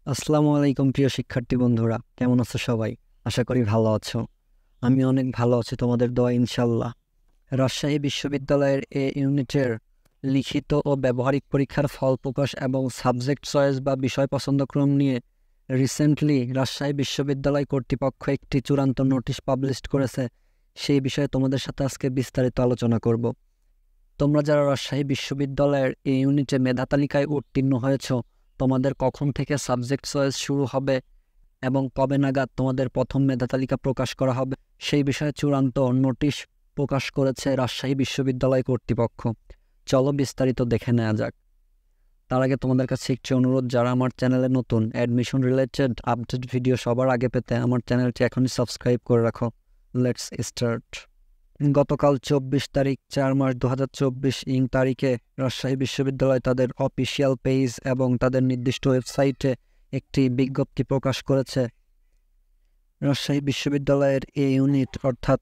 আসসালামু আলাইকুম প্রিয় শিক্ষার্থী বন্ধুরা, কেমন আছো সবাই? আশা করি ভালো আছো। আমি অনেক ভালো আছি তোমাদের দোয়া ইনশাল্লাহ। রাজশাহী বিশ্ববিদ্যালয়ের ইউনিটের লিখিত ও ব্যবহারিক পরীক্ষার ফল প্রকাশ এবং সাবজেক্ট চয়েস বা বিষয় পছন্দক্রম নিয়ে রিসেন্টলি রাজশাহী বিশ্ববিদ্যালয় কর্তৃপক্ষ একটি চূড়ান্ত নোটিশ পাবলিশ করেছে। সেই বিষয়ে তোমাদের সাথে আজকে বিস্তারিত আলোচনা করব। তোমরা যারা রাজশাহী বিশ্ববিদ্যালয়ের এই ইউনিটে মেধা তালিকায় উত্তীর্ণ হয়েছ, তোমাদের কখন থেকে সাবজেক্ট চয়েস শুরু হবে এবং কবে নাগাদ তোমাদের প্রথম মেধা তালিকা প্রকাশ করা হবে, সেই বিষয়ে চূড়ান্ত নোটিশ প্রকাশ করেছে রাজশাহী বিশ্ববিদ্যালয় কর্তৃপক্ষ। চলো বিস্তারিত দেখে নেওয়া যাক। তার আগে তোমাদের কাছে একটি অনুরোধ, যারা আমার চ্যানেলে নতুন, অ্যাডমিশন রিলেটেড আপডেট ভিডিও সবার আগে পেতে আমার চ্যানেলটি এখনই সাবস্ক্রাইব করে রাখো। Let's start. গতকাল 24 তারিখ 4 মার্চ 2024 তারিখে রাজশাহী বিশ্ববিদ্যালয় তাদের অফিসিয়াল পেজ এবং তাদের নির্দিষ্ট ওয়েবসাইটে একটি বিজ্ঞপ্তি প্রকাশ করেছে। রাজশাহী বিশ্ববিদ্যালয়ের এই ইউনিট অর্থাৎ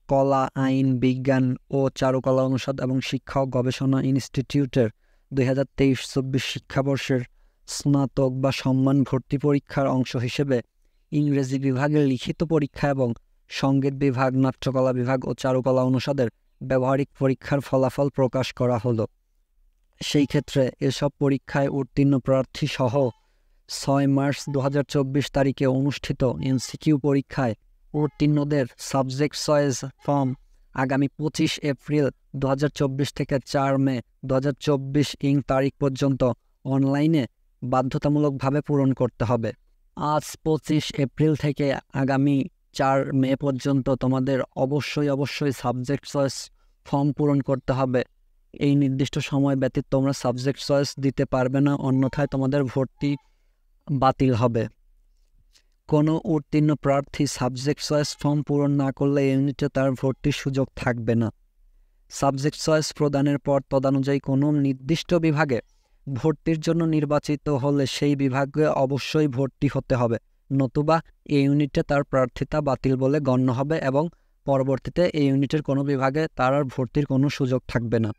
কলা, আইন, বিজ্ঞান ও চারুকলা অনুষদ এবং শিক্ষা ও গবেষণা ইনস্টিটিউটের 2023-24 শিক্ষাবর্ষের স্নাতক বা সম্মান ভর্তি পরীক্ষার অংশ হিসেবে ইংরেজি বিভাগের লিখিত পরীক্ষা এবং সঙ্গীত বিভাগ, নাট্যকলা বিভাগ ও চারুকলা অনুষদের ব্যবহারিক পরীক্ষার ফলাফল প্রকাশ করা হলো। সেই ক্ষেত্রে এসব পরীক্ষায় উত্তীর্ণ প্রার্থী সহ 6 মার্চ 2024 তারিখে অনুষ্ঠিত এমসিকিউ পরীক্ষায় উত্তীর্ণদের সাবজেক্ট চয়েস ফর্ম আগামী 25 এপ্রিল 2024 থেকে 4 মে 2024 তারিখ পর্যন্ত অনলাইনে বাধ্যতামূলকভাবে পূরণ করতে হবে। আজ 25 এপ্রিল থেকে আগামী 4 মে পর্যন্ত তোমাদের অবশ্যই সাবজেক্ট চয়েস ফর্ম পূরণ করতে হবে। এই নির্দিষ্ট সময় ব্যতীত তোমরা সাবজেক্ট চয়েস দিতে পারবে না, অন্যথায় তোমাদের ভর্তি বাতিল হবে। কোনো উত্তীর্ণ প্রার্থী সাবজেক্ট চয়েস ফর্ম পূরণ না করলে ইউনিটে তার ভর্তির সুযোগ থাকবে না। সাবজেক্ট চয়েস প্রদানের পর তদানুযায়ী কোনো নির্দিষ্ট বিভাগে ভর্তির জন্য নির্বাচিত হলে সেই বিভাগে অবশ্যই ভর্তি হতে হবে, নতুবা এই ইউনিটে তার প্রার্থিতা বাতিল বলে গণ্য হবে এবং পরবর্তীতে এই ইউনিটের কোনো বিভাগে তার আর ভর্তির কোনো সুযোগ থাকবে না।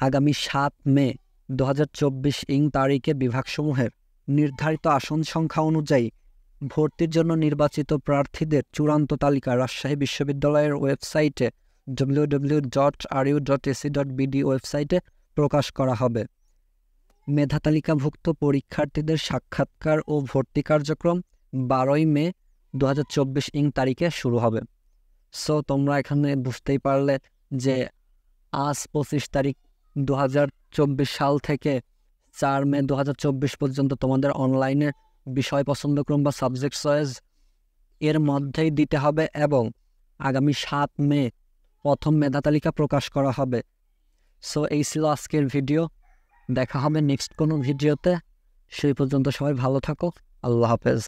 আগামী 7 মে 2024 তারিখে বিভাগসমূহের নির্ধারিত আসন সংখ্যা অনুযায়ী ভর্তির জন্য নির্বাচিত প্রার্থীদের চূড়ান্ত তালিকা রাজশাহী বিশ্ববিদ্যালয়ের ওয়েবসাইটে www.ru.ac.bd ওয়েবসাইটে প্রকাশ করা হবে। মেধা তালিকাভুক্ত পরীক্ষার্থীদের সাক্ষাৎকার ও ভর্তি কার্যক্রম 12 মে 2024 তারিখে শুরু হবে। সো তোমরা এখানে বুঝতেই পারলে যে আজ 25 তারিখ 2024 সাল থেকে 4 মে 2024 পর্যন্ত তোমাদের অনলাইনে বিষয় পছন্দক্রম বা সাবজেক্ট চয়েস এর মধ্যেই দিতে হবে এবং আগামী 7 মে প্রথম মেধা তালিকা প্রকাশ করা হবে। সো এই ছিল আজকের ভিডিও। দেখা হবে নেক্সট কোনো ভিডিওতে। সেই পর্যন্ত সবাই ভালো থাকো। আল্লাহ হাফেজ।